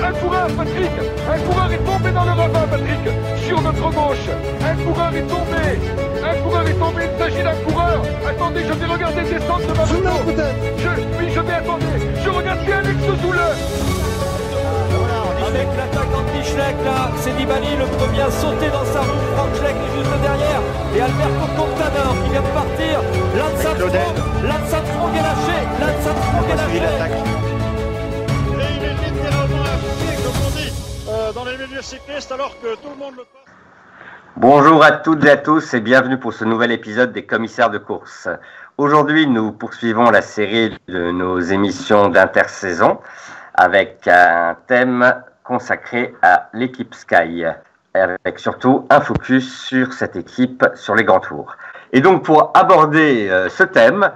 un coureur, Patrick. Un coureur est tombé dans le ravin, Patrick. Sur notre gauche. Un coureur est tombé. Un coureur est tombé. Il s'agit d'un coureur. Attendez, je vais regarder descendre de ma moto. Oui, je vais attendre. Je regarde bien Alex Zoule. Avec l'attaquant de Schleck, là, c'est Nibali le premier à sauter dans sa roue. Frank Schleck est juste derrière. Et Alberto Contador qui vient de partir. Lance Armstrong est lâché. Lance Armstrong est lâché. Et il est littéralement impliqué, comme on dit, dans les milieux cyclistes, alors que tout le monde le passe. Bonjour à toutes et à tous et bienvenue pour ce nouvel épisode des commissaires de course. Aujourd'hui, nous poursuivons la série de nos émissions d'intersaison avec un thème consacré à l'équipe Sky, avec surtout un focus sur cette équipe sur les grands tours. Et donc pour aborder ce thème,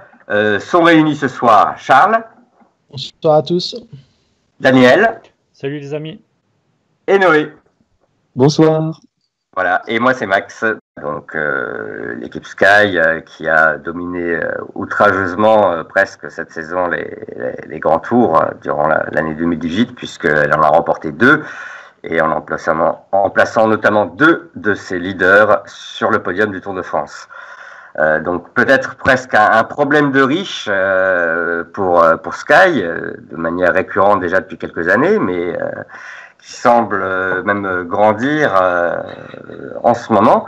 sont réunis ce soir Charles. Bonsoir à tous. Daniel. Salut les amis. Et Noé. Bonsoir. Voilà, et moi c'est Max, donc l'équipe Sky qui a dominé outrageeusement presque cette saison les grands tours durant l'année 2018 puisqu'elle en a remporté 2 et en plaçant notamment 2 de ses leaders sur le podium du Tour de France. Donc peut-être presque un problème de riche pour Sky, de manière récurrente déjà depuis quelques années, mais qui semble même grandir en ce moment.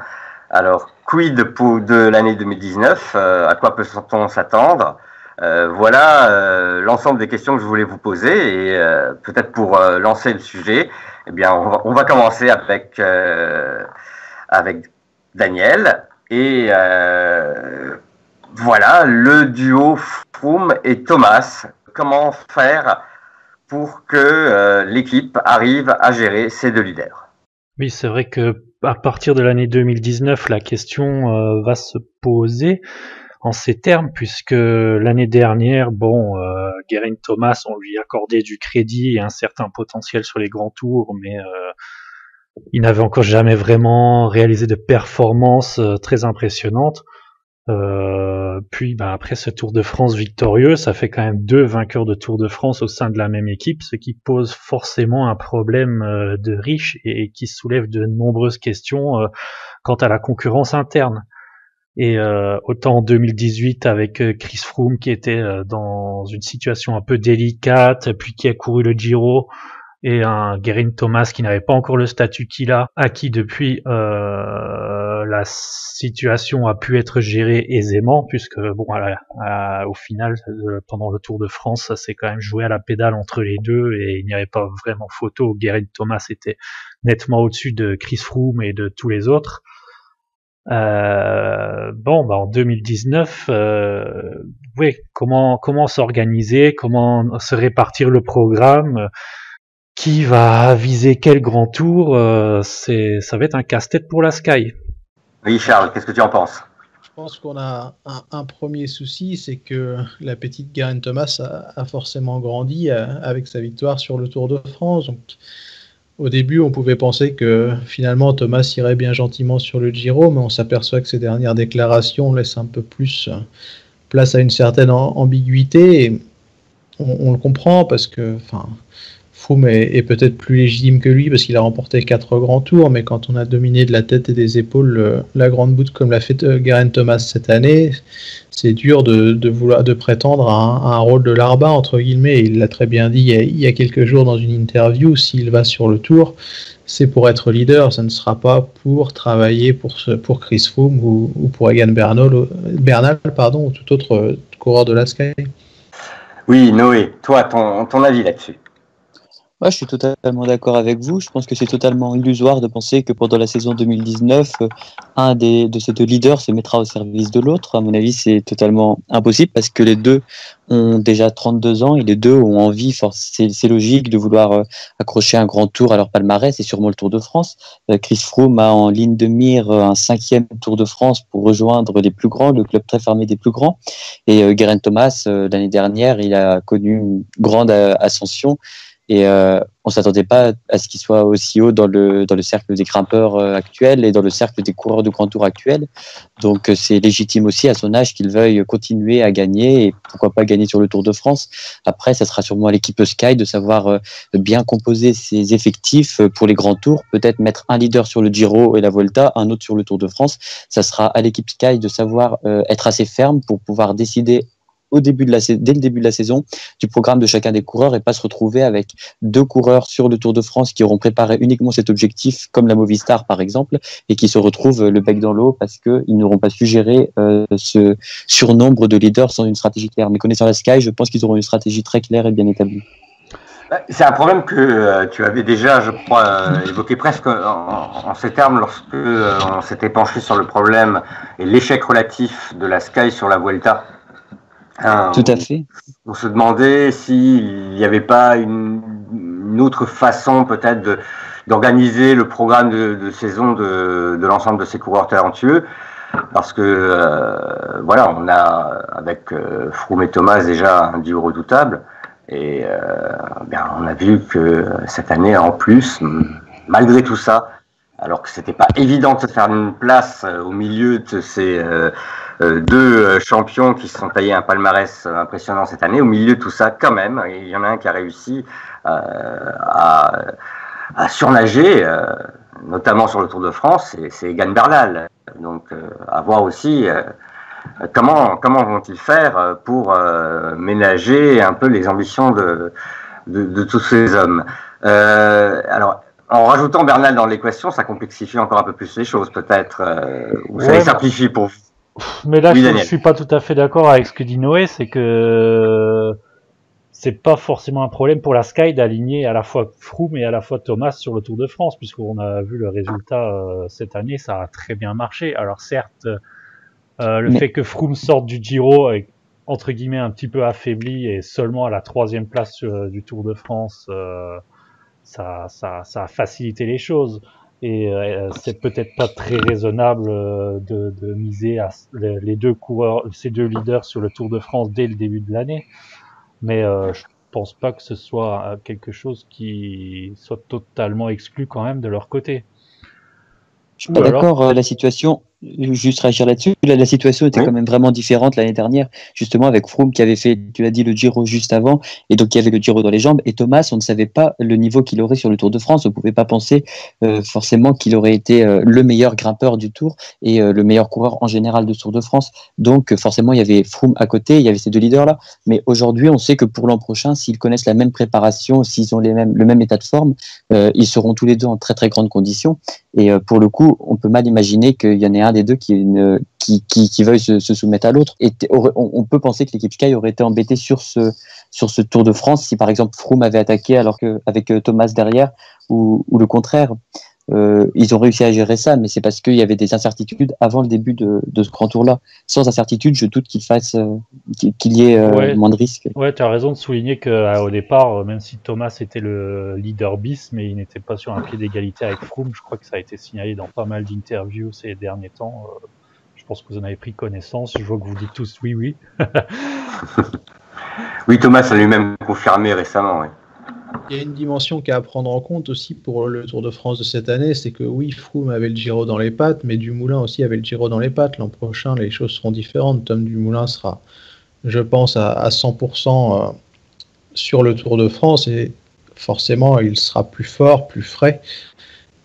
Alors, quid de l'année 2019 à quoi peut-on s'attendre? Voilà l'ensemble des questions que je voulais vous poser et peut-être pour lancer le sujet, eh bien, on va commencer avec Daniel et voilà le duo Froome et Thomas. Comment faire pour que l'équipe arrive à gérer ces 2 leaders? Oui, c'est vrai que à partir de l'année 2019, la question va se poser en ces termes, puisque l'année dernière, Geraint Thomas, on lui accordait du crédit et un certain potentiel sur les grands tours, mais il n'avait encore jamais vraiment réalisé de performances très impressionnantes. Puis après ce Tour de France victorieux, ça fait quand même 2 vainqueurs de Tour de France au sein de la même équipe, ce qui pose forcément un problème de riche et qui soulève de nombreuses questions quant à la concurrence interne. Et autant en 2018 avec Chris Froome qui était dans une situation un peu délicate, puis qui a couru le Giro, et un Geraint Thomas qui n'avait pas encore le statut qu'il a acquis depuis, la situation a pu être gérée aisément puisque au final pendant le Tour de France ça s'est quand même joué à la pédale entre les deux et il n'y avait pas vraiment photo. Geraint Thomas était nettement au-dessus de Chris Froome et de tous les autres. En 2019, comment s'organiser, comment se répartir le programme, qui va viser quel grand tour, ça va être un casse-tête pour la Sky. Oui, Charles, qu'est-ce que tu en penses? Je pense qu'on a un premier souci, c'est que la petite Geraint Thomas a forcément grandi avec sa victoire sur le Tour de France. Donc, au début, on pouvait penser que finalement Thomas irait bien gentiment sur le Giro, mais on s'aperçoit que ses dernières déclarations laissent un peu plus place à une certaine ambiguïté. Et on le comprend parce que Froome est peut-être plus légitime que lui parce qu'il a remporté 4 grands tours, mais quand on a dominé de la tête et des épaules la grande boucle comme l'a fait Geraint Thomas cette année, c'est dur de prétendre à un rôle de larbin entre guillemets. Il l'a très bien dit il y a quelques jours dans une interview, s'il va sur le Tour, c'est pour être leader, ça ne sera pas pour travailler pour Chris Froome ou pour Egan Bernal ou tout autre coureur de la Sky. Oui, Noé, toi, ton avis là-dessus? Moi, je suis totalement d'accord avec vous. Je pense que c'est totalement illusoire de penser que pendant la saison 2019, un de ces 2 leaders se mettra au service de l'autre. À mon avis, c'est totalement impossible parce que les 2 ont déjà 32 ans et les 2 ont envie, c'est logique, de vouloir accrocher un grand tour à leur palmarès et sûrement le Tour de France. Chris Froome a en ligne de mire un 5e Tour de France pour rejoindre les plus grands, le club très fermé des plus grands. Et Geraint Thomas, l'année dernière, il a connu une grande ascension. Et on s'attendait pas à ce qu'il soit aussi haut dans le cercle des grimpeurs actuels et dans le cercle des coureurs de grand tour actuels. Donc c'est légitime aussi à son âge qu'il veuille continuer à gagner et pourquoi pas gagner sur le Tour de France. Après, ça sera sûrement à l'équipe Sky de savoir bien composer ses effectifs pour les grands tours, peut-être mettre un leader sur le Giro et la Volta, un autre sur le Tour de France. Ça sera à l'équipe Sky de savoir être assez ferme pour pouvoir décider dès le début de la saison du programme de chacun des coureurs et pas se retrouver avec 2 coureurs sur le Tour de France qui auront préparé uniquement cet objectif, comme la Movistar par exemple, et qui se retrouvent le bec dans l'eau parce qu'ils n'auront pas su gérer ce surnombre de leaders sans une stratégie claire. Mais connaissant la Sky, je pense qu'ils auront une stratégie très claire et bien établie. C'est un problème que tu avais déjà, je crois, évoqué presque en ces termes lorsque on s'était penché sur le problème et l'échec relatif de la Sky sur la Vuelta. Tout à fait. On se demandait s'il n'y avait pas une autre façon peut-être d'organiser le programme de saison de l'ensemble de ces coureurs talentueux, parce que voilà, on a avec Froome et Thomas déjà un duo redoutable, et on a vu que cette année en plus, malgré tout ça, alors que c'était pas évident de se faire une place au milieu de ces 2 champions qui se sont taillés un palmarès impressionnant cette année, au milieu de tout ça, quand même, il y en a un qui a réussi à surnager, notamment sur le Tour de France, c'est Egan Bernal. Donc, à voir aussi comment vont-ils faire pour ménager un peu les ambitions de tous ces hommes. Alors, en rajoutant Bernal dans l'équation, ça complexifie encore un peu plus les choses, peut-être, ou ça les simplifie pour vous. Mais là, je ne suis pas tout à fait d'accord avec ce que dit Noé, c'est que c'est pas forcément un problème pour la Sky d'aligner à la fois Froome et à la fois Thomas sur le Tour de France, puisqu'on a vu le résultat cette année, ça a très bien marché. Alors certes, fait que Froome sorte du Giro avec, entre guillemets, un petit peu affaibli et seulement à la 3e place du Tour de France, ça a facilité les choses. Et c'est peut-être pas très raisonnable de miser à les 2 coureurs, ces 2 leaders sur le Tour de France dès le début de l'année. Mais je pense pas que ce soit quelque chose qui soit totalement exclu quand même de leur côté. Je suis pas d'accord, la situation, juste réagir là-dessus, la situation était quand même vraiment différente l'année dernière, justement avec Froome qui avait fait, tu l'as dit, le Giro juste avant, et donc qui avait le Giro dans les jambes, et Thomas, on ne savait pas le niveau qu'il aurait sur le Tour de France, on ne pouvait pas penser forcément qu'il aurait été le meilleur grimpeur du Tour, et le meilleur coureur en général du Tour de France, donc forcément il y avait Froome à côté, il y avait ces 2 leaders-là, mais aujourd'hui on sait que pour l'an prochain, s'ils connaissent la même préparation, s'ils ont le même état de forme, ils seront tous les 2 en très très grandes conditions, et pour le coup, on peut mal imaginer qu'il y en ait un des 2 qui veuille se soumettre à l'autre. Et on peut penser que l'équipe Sky aurait été embêtée sur ce Tour de France si par exemple Froome avait attaqué alors qu'avec Thomas derrière ou le contraire. Ils ont réussi à gérer ça, mais c'est parce qu'il y avait des incertitudes avant le début de ce grand tour-là. Sans incertitude, je doute qu'il y ait moins de risques. Ouais, tu as raison de souligner qu'au départ, même si Thomas était le leader bis, mais il n'était pas sur un pied d'égalité avec Froome. Je crois que ça a été signalé dans pas mal d'interviews ces derniers temps. Je pense que vous en avez pris connaissance. Je vois que vous dites tous oui, oui. Oui, Thomas a lui-même confirmé récemment, oui. Il y a une dimension qu'il y a à prendre en compte aussi pour le Tour de France de cette année, c'est que oui, Froome avait le Giro dans les pattes, mais Dumoulin aussi avait le Giro dans les pattes. L'an prochain, les choses seront différentes. Tom Dumoulin sera, je pense, à 100% sur le Tour de France, et forcément, il sera plus fort, plus frais.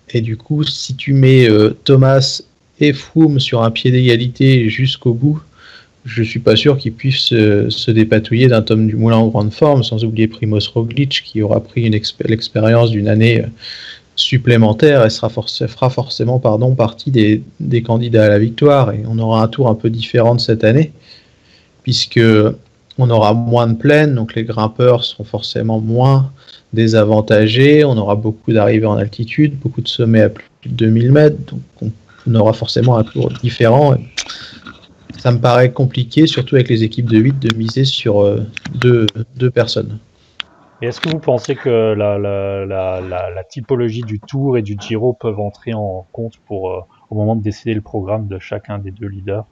Et du coup, si tu mets Thomas et Froome sur un pied d'égalité jusqu'au bout, je suis pas sûr qu'ils puissent se dépatouiller d'un Tom Dumoulin en grande forme, sans oublier Primož Roglič qui aura pris l'expérience d'une année supplémentaire et fera forcément partie des candidats à la victoire. Et on aura un tour un peu différent de cette année, puisque on aura moins de plaines, donc les grimpeurs seront forcément moins désavantagés, on aura beaucoup d'arrivées en altitude, beaucoup de sommets à plus de 2000 mètres, donc on aura forcément un tour différent. Ça me paraît compliqué, surtout avec les équipes de 8, de miser sur deux personnes. Et est-ce que vous pensez que la typologie du Tour et du Giro peuvent entrer en compte au moment de décider le programme de chacun des 2 leaders?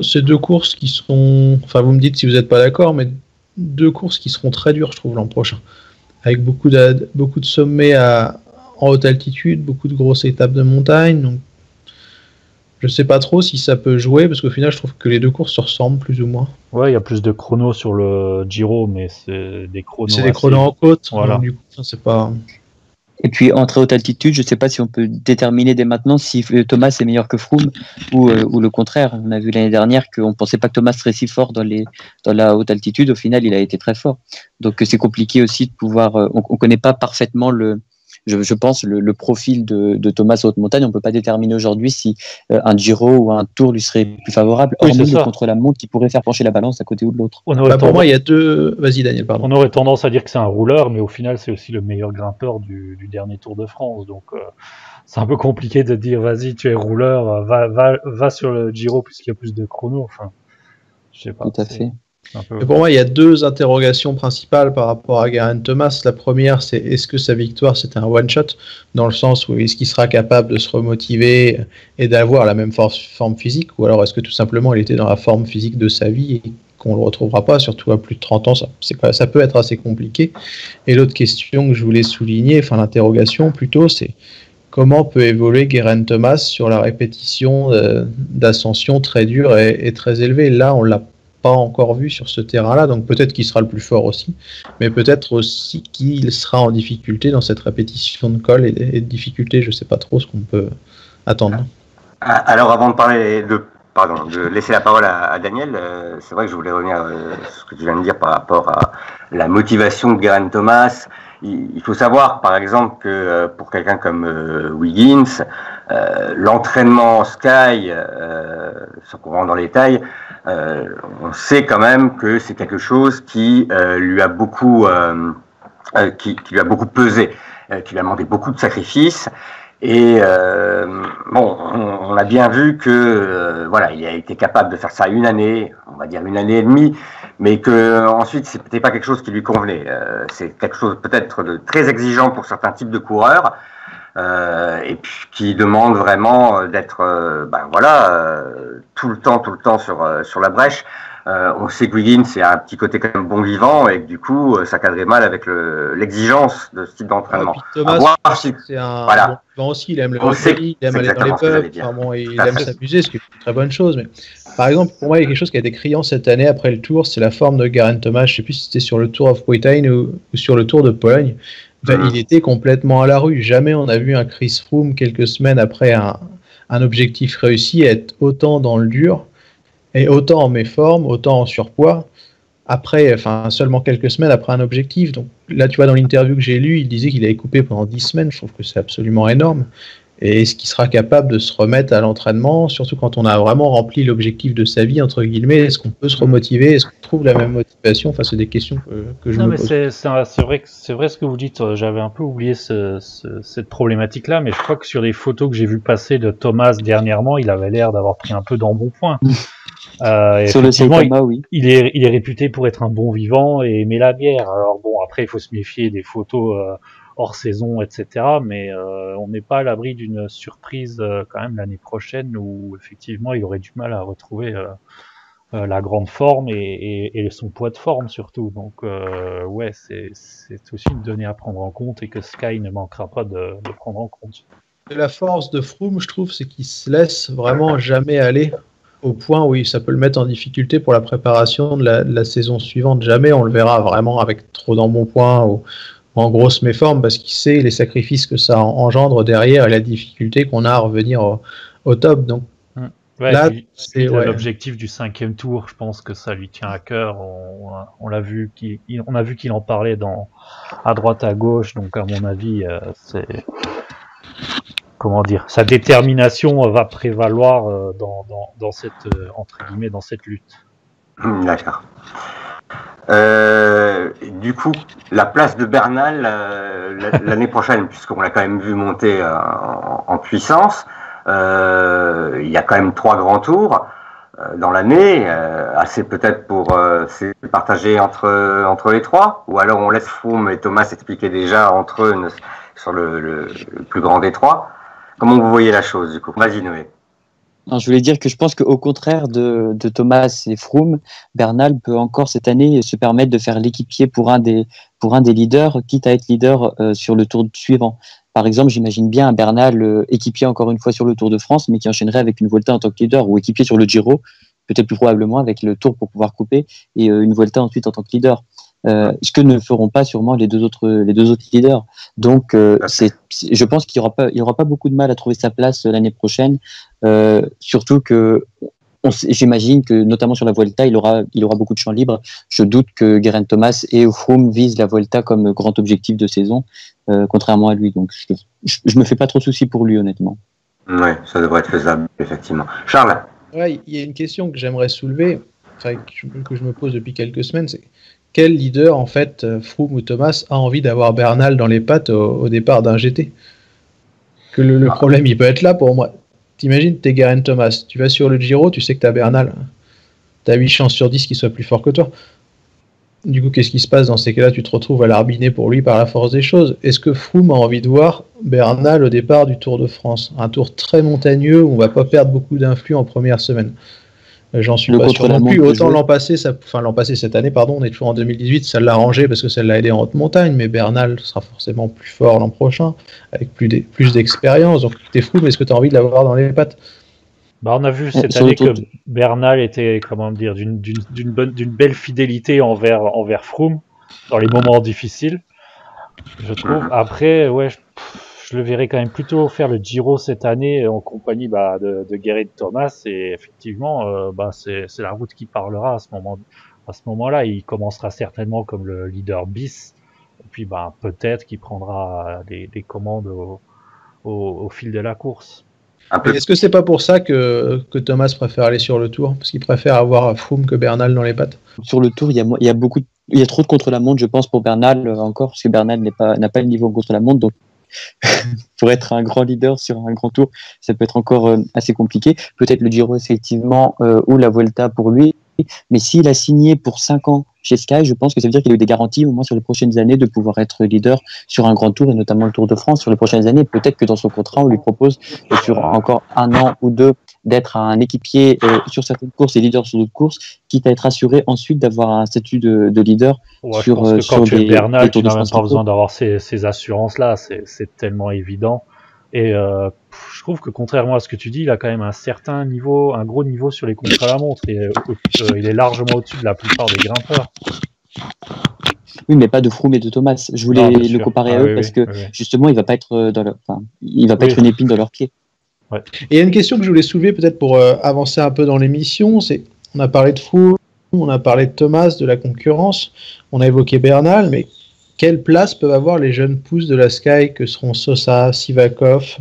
C'est 2 courses qui seront... Enfin, vous me dites si vous n'êtes pas d'accord, mais 2 courses qui seront très dures, je trouve, l'an prochain. avec beaucoup de sommets en haute altitude, beaucoup de grosses étapes de montagne. Donc, je sais pas trop si ça peut jouer, parce qu'au final, je trouve que les deux courses se ressemblent plus ou moins. Ouais, il y a plus de chronos sur le Giro, mais c'est des chronos. C'est des chronos en côte. Voilà. Du coup, ça, c'est pas. Et puis, en très haute altitude, je ne sais pas si on peut déterminer dès maintenant si Thomas est meilleur que Froome ou le contraire. On a vu l'année dernière qu'on ne pensait pas que Thomas serait si fort dans la haute altitude. Au final, il a été très fort. Donc, c'est compliqué aussi de pouvoir... on ne connaît pas parfaitement je pense, le profil de Thomas en haute montagne. On ne peut pas déterminer aujourd'hui si un Giro ou un Tour lui serait plus favorable, hormis le contre-la-montre qui pourrait faire pencher la balance d'un côté ou de l'autre. Pour moi, il y a deux... Vas-y, Daniel, pardon. On aurait tendance à dire que c'est un rouleur, mais au final, c'est aussi le meilleur grimpeur du dernier Tour de France. Donc, c'est un peu compliqué de dire, vas-y, tu es rouleur, va sur le Giro puisqu'il y a plus de chronos. Enfin, je sais pas. Tout à fait. Et pour moi, il y a deux interrogations principales par rapport à Geraint Thomas. La première, c'est est-ce que sa victoire, c'était un one-shot, dans le sens où est-ce qu'il sera capable de se remotiver et d'avoir la même forme physique, ou alors est-ce que tout simplement il était dans la forme physique de sa vie et qu'on ne le retrouvera pas, surtout à plus de 30 ans, ça peut être assez compliqué. Et l'autre question que je voulais souligner, enfin l'interrogation plutôt, c'est comment peut évoluer Geraint Thomas sur la répétition d'ascension très dure et très élevée. Là, on l'a pas encore vu sur ce terrain-là, donc peut-être qu'il sera le plus fort aussi, mais peut-être aussi qu'il sera en difficulté dans cette répétition de col et de difficulté. Je sais pas trop ce qu'on peut attendre. Alors avant de parler de laisser la parole à Daniel, c'est vrai que je voulais revenir à ce que tu viens de dire par rapport à la motivation de Geraint Thomas. Il faut savoir, par exemple, que pour quelqu'un comme Wiggins, l'entraînement Sky, sans qu'on rentre dans les détails, on sait quand même que c'est quelque chose qui lui a beaucoup pesé, qui lui a demandé beaucoup de sacrifices. Et on a bien vu que il a été capable de faire ça une année, on va dire une année et demie, mais que ensuite c'était pas quelque chose qui lui convenait. C'est quelque chose peut-être de très exigeant pour certains types de coureurs, et puis qui demande vraiment d'être tout le temps sur la brèche. On sait que Wiggins c'est un petit côté quand même bon vivant et que du coup ça cadrait mal avec l'exigence de ce type d'entraînement. Thomas, c'est un bon vivant aussi, il aime le rugby, il aime aller dans les pubs, il aime s'amuser, ce qui est une très bonne chose. Mais par exemple, pour moi, il y a quelque chose qui a été criant cette année après le Tour, c'est la forme de Geraint Thomas. Je ne sais plus si c'était sur le Tour of Britain ou sur le Tour de Pologne. Il était complètement à la rue. Jamais on a vu un Chris Froome quelques semaines après un objectif réussi être autant dans le dur et autant en méforme, autant en surpoids, seulement quelques semaines après un objectif. Donc là, tu vois, dans l'interview que j'ai lue, il disait qu'il avait coupé pendant 10 semaines. Je trouve que c'est absolument énorme. Et est-ce qu'il sera capable de se remettre à l'entraînement, surtout quand on a vraiment rempli l'objectif de sa vie, entre guillemets? Est-ce qu'on peut se remotiver? Est-ce qu'on trouve la même motivation? Enfin, c'est des questions que je me pose. C'est vrai ce que vous dites. J'avais un peu oublié cette problématique-là, mais je crois que sur les photos que j'ai vu passer de Thomas dernièrement, il avait l'air d'avoir pris un peu d'embonpoint. Sur le Saitama, oui. Il est réputé pour être un bon vivant et aimer la bière. Alors bon, après, il faut se méfier des photos hors saison, etc. Mais on n'est pas à l'abri d'une surprise quand même l'année prochaine où effectivement il aurait du mal à retrouver la grande forme et son poids de forme surtout. Donc c'est aussi une donnée à prendre en compte et que Sky ne manquera pas de prendre en compte. La force de Froome, je trouve, c'est qu'il se laisse vraiment jamais aller au point où ça peut le mettre en difficulté pour la préparation de la saison suivante. Jamais on le verra vraiment avec trop d'embonpoint ou en grosse méforme, parce qu'il sait les sacrifices que ça engendre derrière et la difficulté qu'on a à revenir au top. Donc là, c'est l'objectif du 5e tour. Je pense que ça lui tient à cœur. On l'a vu, on a vu qu'il en parlait à droite, à gauche. Donc à mon avis, c'est sa détermination va prévaloir dans cette entre guillemets dans cette lutte. D'accord. Du coup, la place de Bernal l'année prochaine, puisqu'on l'a quand même vu monter en puissance, il y a quand même 3 grands tours dans l'année, assez peut-être pour se partager entre les 3, ou alors on laisse Froome et Thomas expliquer déjà entre eux sur le plus grand des 3. Comment vous voyez la chose du coup? Vas-y Noé. Non, je voulais dire que je pense qu'au contraire de Thomas et Froome, Bernal peut encore cette année se permettre de faire l'équipier pour pour un des leaders, quitte à être leader sur le tour suivant. Par exemple, j'imagine bien un Bernal équipier encore une fois sur le Tour de France, mais qui enchaînerait avec une Volta en tant que leader, ou équipier sur le Giro, peut-être plus probablement avec le Tour pour pouvoir couper, et une Volta ensuite en tant que leader. Ce que ne feront pas sûrement les deux autres leaders. Donc, je pense qu'il y aura pas beaucoup de mal à trouver sa place l'année prochaine, surtout que j'imagine que notamment sur la Vuelta, il aura beaucoup de champs libres. Je doute que Geraint Thomas et Froome visent la Vuelta comme grand objectif de saison, contrairement à lui. Donc, je me fais pas trop de soucis pour lui, honnêtement. Oui, ça devrait être faisable, effectivement. Charles? Ouais, il y a une question que j'aimerais soulever, que je me pose depuis quelques semaines, c'est quel leader, en fait, Froome ou Thomas, a envie d'avoir Bernal dans les pattes au départ d'un GT? Que le problème, il peut être là pour moi. T'imagines, t'es Geraint Thomas, tu vas sur le Giro, tu sais que t'as Bernal. T'as 8 chances sur 10 qu'il soit plus fort que toi. Du coup, qu'est-ce qui se passe dans ces cas-là? Tu te retrouves à l'arbiner pour lui par la force des choses. Est-ce que Froome a envie de voir Bernal au départ du Tour de France? Un tour très montagneux où on va pas perdre beaucoup d'influx en première semaine. J'en suis pas sûr non plus. Autant l'an passé, cette année, pardon, on est toujours en 2018, ça l'a arrangé parce que ça l'a aidé en haute montagne, mais Bernal sera forcément plus fort l'an prochain, avec plus d'expérience. Donc t'es fou, mais est-ce que tu as envie de l'avoir dans les pattes? Bah, on a vu cette année que Bernal était, comment dire, d'une belle fidélité envers Froome dans les moments difficiles, je trouve. Après, ouais, je le verrais quand même plutôt faire le Giro cette année en compagnie de Geraint Thomas, et effectivement c'est la route qui parlera à ce moment-là. Il commencera certainement comme le leader bis, et puis peut-être qu'il prendra des commandes au fil de la course. Est-ce que c'est pas pour ça que Thomas préfère aller sur le Tour, parce qu'il préfère avoir Froome que Bernal dans les pattes? Sur le Tour, il y a trop de contre-la-montre, je pense, pour Bernal encore, parce que Bernal n'a pas le niveau contre-la-montre, donc pour être un grand leader sur un grand tour, ça peut être encore assez compliqué. Peut-être le Giro, effectivement, ou la Vuelta pour lui. Mais s'il a signé pour 5 ans chez Sky, je pense que ça veut dire qu'il a eu des garanties, au moins sur les prochaines années, de pouvoir être leader sur un grand tour, et notamment le Tour de France sur les prochaines années. Peut-être que dans son contrat, on lui propose sur encore 1 an ou 2 d'être un équipier sur certaines courses et leader sur d'autres courses, quitte à être assuré ensuite d'avoir un statut de leader sur quand tu es Bernal, tu n'as même pas besoin d'avoir ces assurances-là, c'est tellement évident. Et je trouve que contrairement à ce que tu dis, il a quand même un gros niveau sur les contre-la-montre, et il est largement au-dessus de la plupart des grimpeurs. Oui, mais pas de Froome et de Thomas. Je voulais le comparer à eux parce que justement, il va pas être être une épine dans leur pied. Ouais. Et il y a une question que je voulais soulever peut-être pour avancer un peu dans l'émission, on a parlé de Froome, on a parlé de Thomas, de la concurrence, on a évoqué Bernal, mais quelle place peuvent avoir les jeunes pousses de la Sky que seront Sosa, Sivakov,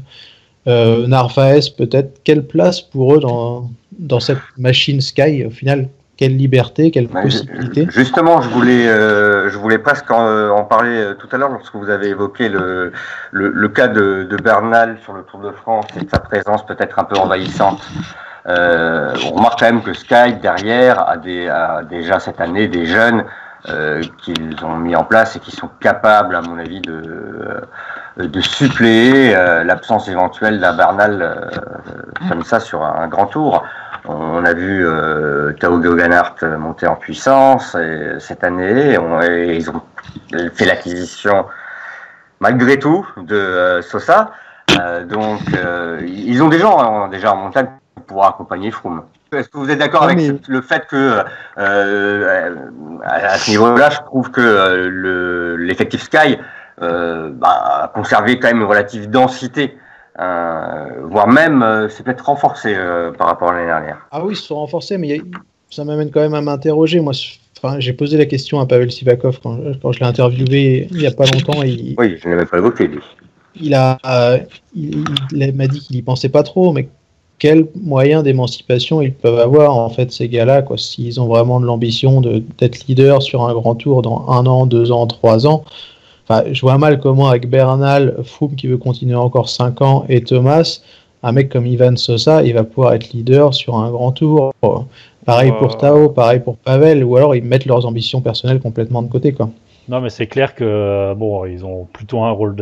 Narvaez peut-être? Quelle place pour eux dans cette machine Sky au final? Quelle liberté, quelle possibilité? Justement, je voulais presque en parler tout à l'heure lorsque vous avez évoqué le cas de Bernal sur le Tour de France et de sa présence peut-être un peu envahissante. On remarque quand même que Sky derrière a déjà cette année des jeunes qu'ils ont mis en place et qui sont capables, à mon avis, de suppléer l'absence éventuelle d'un Bernal comme ça sur un grand tour. On a vu Tao Geoghegan Hart monter en puissance cette année. Ils ont fait l'acquisition malgré tout de Sosa. Donc ils ont des gens déjà en montagne pour pouvoir accompagner Froome. Est-ce que vous êtes d'accord avec le fait que à ce niveau-là, je trouve que l'effectif Sky a conservé quand même une relative densité, voire même c'est peut-être renforcé par rapport à l'année dernière. Ah oui, ils se sont renforcés, mais ça m'amène quand même à m'interroger. Moi, j'ai posé la question à Pavel Sivakov quand je l'ai interviewé il n'y a pas longtemps. Oui, je ne l'avais pas évoqué, lui. Il m'a dit qu'il n'y pensait pas trop, mais quels moyens d'émancipation ils peuvent avoir, en fait, ces gars-là, quoi, s'ils ont vraiment de l'ambition d'être leader sur un grand tour dans 1 an, 2 ans, 3 ans. Enfin, je vois mal comment, avec Bernal, Froome qui veut continuer encore 5 ans, et Thomas, un mec comme Ivan Sosa, il va pouvoir être leader sur un grand tour. Pareil pour Tao, pareil pour Pavel, ou alors ils mettent leurs ambitions personnelles complètement de côté, quoi. Non, mais c'est clair que ils ont plutôt un rôle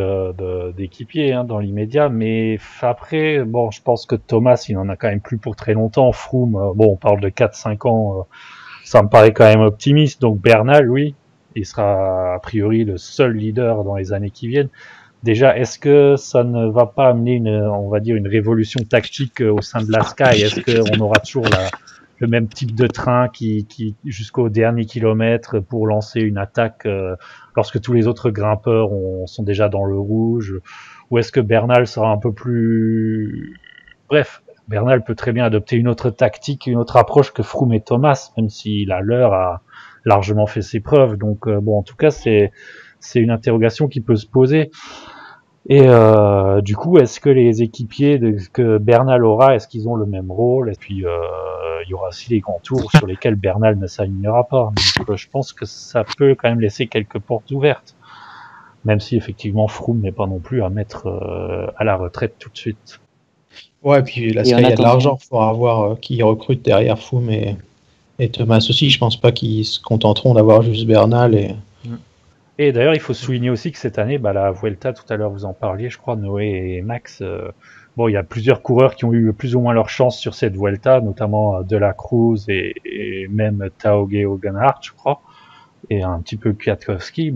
d'équipier dans l'immédiat, mais après, je pense que Thomas, il en a quand même plus pour très longtemps. Froome, on parle de 4-5 ans, ça me paraît quand même optimiste. Donc Bernal, oui, il sera a priori le seul leader dans les années qui viennent. Déjà, est-ce que ça ne va pas amener une révolution tactique au sein de la Sky? Est-ce qu'on aura toujours le même type de train qui jusqu'au dernier kilomètre pour lancer une attaque lorsque tous les autres grimpeurs sont déjà dans le rouge? Ou est-ce que Bernal sera un peu plus... Bref, Bernal peut très bien adopter une autre tactique, une autre approche que Froome et Thomas, même si la leur a largement fait ses preuves. Donc en tout cas, c'est une interrogation qui peut se poser. Et du coup, est-ce que les équipiers que Bernal aura, est-ce qu'ils ont le même rôle? Et puis il y aura aussi les grands tours sur lesquels Bernal ne s'alignera pas. Donc je pense que ça peut quand même laisser quelques portes ouvertes, même si effectivement Froome n'est pas non plus à mettre à la retraite tout de suite. Ouais, et puis la Sky a de l'argent, il faudra voir qui recrute derrière Froome et Thomas aussi. Je pense pas qu'ils se contenteront d'avoir juste Bernal. Et d'ailleurs, il faut souligner aussi que cette année, la Vuelta, tout à l'heure vous en parliez, je crois, Noé et Max, il y a plusieurs coureurs qui ont eu plus ou moins leur chance sur cette Vuelta, notamment De La Cruz et même Tauge Ogenhardt, je crois, et un petit peu Kwiatkowski.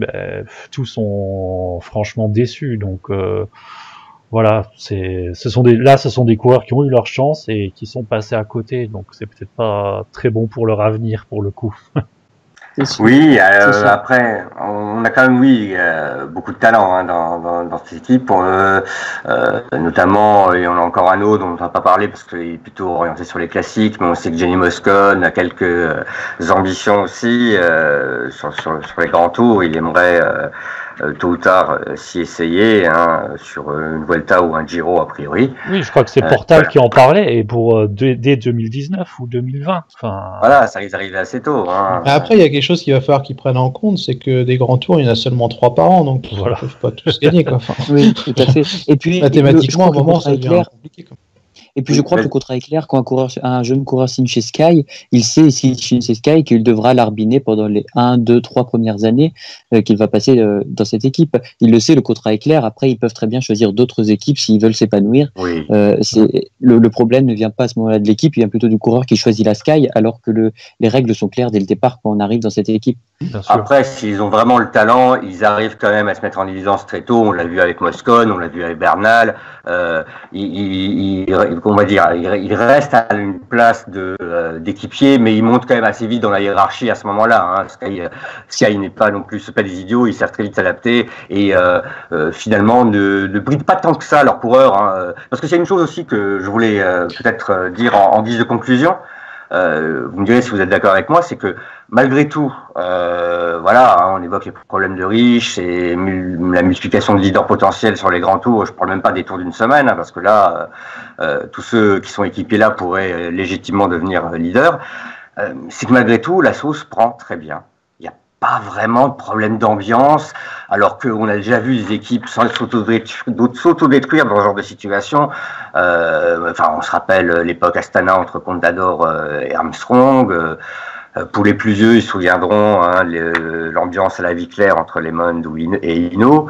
Tous sont franchement déçus. Donc voilà, ce sont des coureurs qui ont eu leur chance et qui sont passés à côté. Donc c'est peut-être pas très bon pour leur avenir pour le coup. Oui, après, on a quand même, beaucoup de talent dans cette équipe. Notamment, et on a encore un autre dont on n'a pas parlé parce qu'il est plutôt orienté sur les classiques, mais on sait que Jenny Moscon a quelques ambitions aussi sur les grands tours. Il aimerait tôt ou tard s'y essayer sur une Vuelta ou un Giro a priori. Oui, je crois que c'est Portal qui en parlait et pour dès 2019 ou 2020. Voilà, ça risque d'arriver assez tôt. Après, il y a quelque chose qu'il va falloir qu'ils prennent en compte, c'est que des grands tours, il y en a seulement 3 par an, donc ils ne peuvent pas tous gagner. Quoi. Oui, tout à fait. Et puis mathématiquement, à un moment, ça devient compliqué. Quoi. Et puis je crois que le contrat est clair, quand un jeune coureur signe chez Sky, il sait s'il signe chez Sky qu'il devra l'arbiner pendant les 1, 2, 3 premières années qu'il va passer dans cette équipe. Il le sait, le contrat est clair. Après, ils peuvent très bien choisir d'autres équipes s'ils veulent s'épanouir. Oui. Le problème ne vient pas à ce moment-là de l'équipe, il vient plutôt du coureur qui choisit la Sky, alors que les règles sont claires dès le départ quand on arrive dans cette équipe. Après, s'ils ont vraiment le talent, ils arrivent quand même à se mettre en évidence très tôt. On l'a vu avec Moscon, on l'a vu avec Bernal. Il reste à une place d'équipier, mais il monte quand même assez vite dans la hiérarchie à ce moment-là. Sky n'est pas non plus, c'est pas des idiots, ils savent très vite s'adapter et finalement ne brident pas tant que ça leurs coureurs. Parce que c'est une chose aussi que je voulais peut-être dire en guise de conclusion. Vous me direz si vous êtes d'accord avec moi, c'est que malgré tout, on évoque les problèmes de riches et la multiplication de leaders potentiels sur les grands tours. Je parle même pas des tours d'une semaine, parce que là, tous ceux qui sont équipés là pourraient légitimement devenir leaders. C'est que malgré tout, la sauce prend très bien. Il n'y a pas vraiment de problème d'ambiance, alors qu'on a déjà vu des équipes sans s'autodétruire dans ce genre de situation. On se rappelle l'époque Astana entre Contador et Armstrong. Pour les plus vieux, ils se souviendront l'ambiance à la vie claire entre Lemond et Hinault.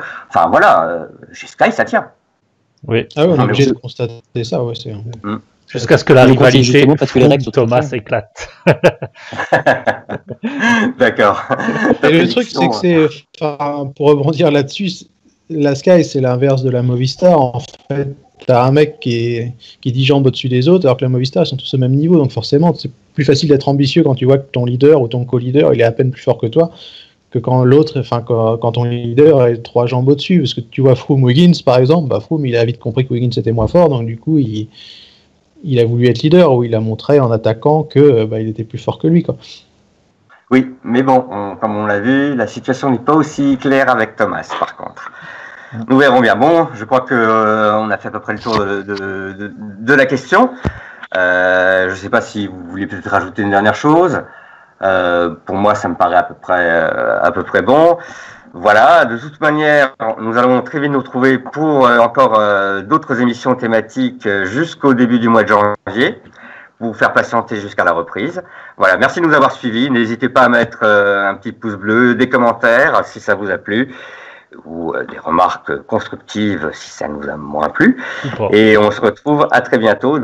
Chez Sky, ça tient. Oui. Ah oui, on est obligé de constater ça, ouais, c'est... Jusqu'à ce que la rivalité Thomas éclate. D'accord. Et le truc, c'est que pour rebondir là-dessus, la Sky, c'est l'inverse de la Movistar. En fait, t'as un mec qui est 10 jambes au-dessus des autres, alors que la Movistar, ils sont tous au même niveau. Donc forcément, c'est plus facile d'être ambitieux quand tu vois que ton leader ou ton co-leader, il est à peine plus fort que toi, que quand quand ton leader est 3 jambes au-dessus. Parce que tu vois Froome-Wiggins, par exemple, Froome, il a vite compris que Wiggins était moins fort, donc du coup, il a voulu être leader, ou il a montré en attaquant que il était plus fort que lui, quoi. Oui, mais bon, comme on l'a vu, la situation n'est pas aussi claire avec Thomas, par contre. Nous verrons bien. Bon, je crois que on a fait à peu près le tour de la question. Je ne sais pas si vous vouliez peut-être rajouter une dernière chose. Pour moi, ça me paraît à peu près bon. Voilà, de toute manière, nous allons très vite nous retrouver pour encore d'autres émissions thématiques jusqu'au début du mois de janvier, pour vous faire patienter jusqu'à la reprise. Voilà, merci de nous avoir suivis. N'hésitez pas à mettre un petit pouce bleu, des commentaires si ça vous a plu, ou des remarques constructives si ça nous a moins plu. Et on se retrouve à très bientôt.